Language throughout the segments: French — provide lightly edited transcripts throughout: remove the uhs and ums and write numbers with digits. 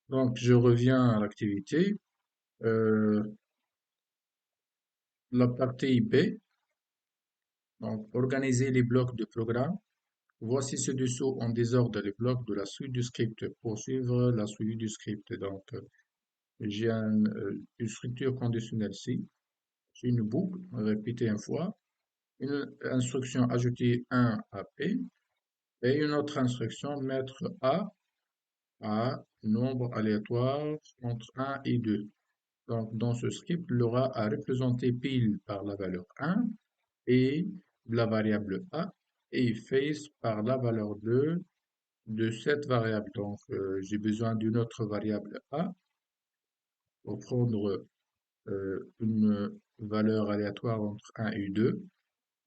Donc, je reviens à l'activité. Euh, la partie B, donc organiser les blocs de programme. Voici ci-dessous en désordre les blocs de la suite du script pour suivre la suite du script. Donc, j'ai une structure conditionnelle C, j'ai une boucle répétée une fois, une instruction ajouter 1 à P et une autre instruction mettre A à nombre aléatoire entre 1 et 2. Donc, dans ce script, il aura à représenter pile par la valeur 1 et la variable A et face par la valeur 2 de cette variable. Donc, j'ai besoin d'une autre variable A pour prendre une valeur aléatoire entre 1 et 2.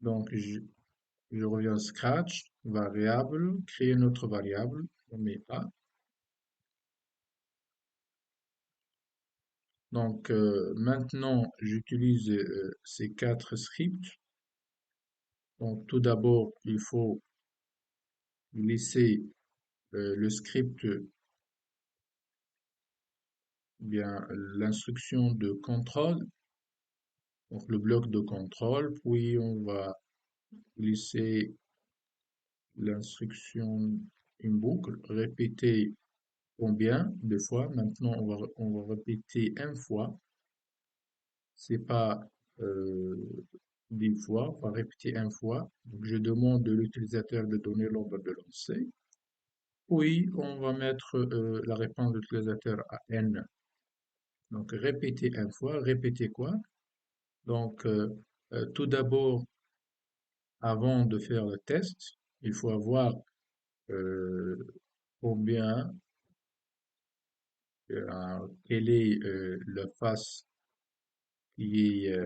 Donc, je reviens scratch, variable, créer une autre variable, on met A. Donc, maintenant, j'utilise ces quatre scripts. Donc, tout d'abord, il faut laisser le script, bien l'instruction de contrôle, donc le bloc de contrôle, puis on va laisser l'instruction une boucle, répéter combien de fois. Maintenant, on va répéter une fois, c'est pas euh, 10 fois, on va répéter une fois. Donc, je demande de l'utilisateur de donner l'ordre de lancer. Puis, on va mettre la réponse de l'utilisateur à n. Donc, répéter une fois, répéter quoi? Donc, tout d'abord, avant de faire le test, il faut avoir euh, combien, quelle est la face qui est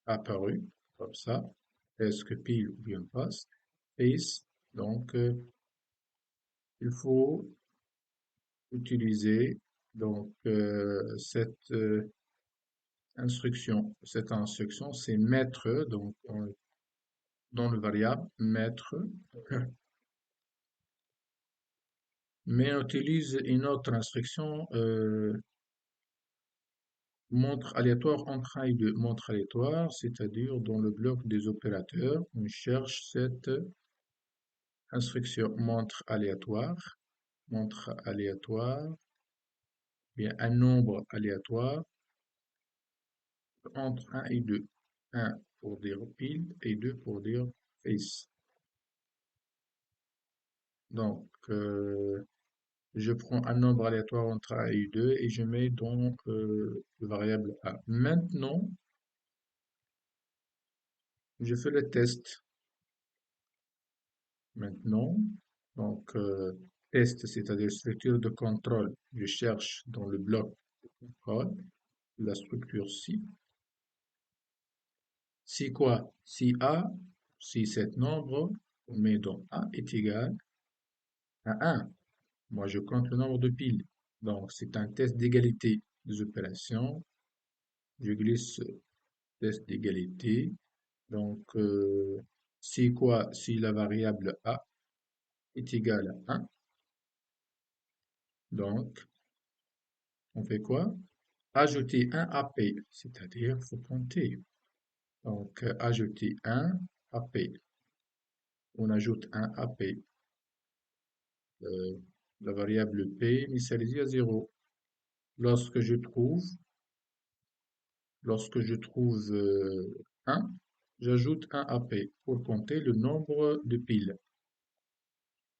apparue, comme ça. Est-ce que pile ou bien face? Face. Donc, il faut utiliser donc cette instruction. Cette instruction, c'est mettre, donc dans le variable mettre, mais on utilise une autre instruction, montre aléatoire entre 1 et 2. Montre aléatoire, c'est-à-dire dans le bloc des opérateurs, on cherche cette instruction montre aléatoire, bien un nombre aléatoire entre 1 et 2. 1 pour dire pile et 2 pour dire face. Donc, je prends un nombre aléatoire entre 1 et 2 et je mets dans le variable A. Maintenant, je fais le test. Maintenant, donc test, c'est-à-dire structure de contrôle. Je cherche dans le bloc de contrôle la structure si. Si quoi? Si A, si cet nombre, on met dans A est égal à 1. Moi, je compte le nombre de piles. Donc, c'est un test d'égalité des opérations. Je glisse test d'égalité. Donc, si quoi? Si la variable A est égale à 1, donc, on fait quoi? Ajouter un à P, c'est-à-dire, faut compter. Donc, ajouter un à P. On ajoute un à P. Euh, la variable P initialisée à 0. Lorsque je trouve, lorsque je trouve 1, j'ajoute un à P pour compter le nombre de piles.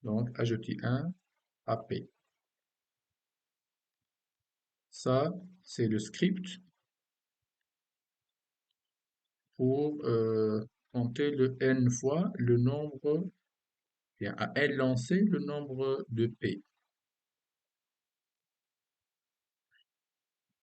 Donc, ajouter un à P. Ça, c'est le script pour compter le n fois le nombre, bien à n lancer le nombre de P.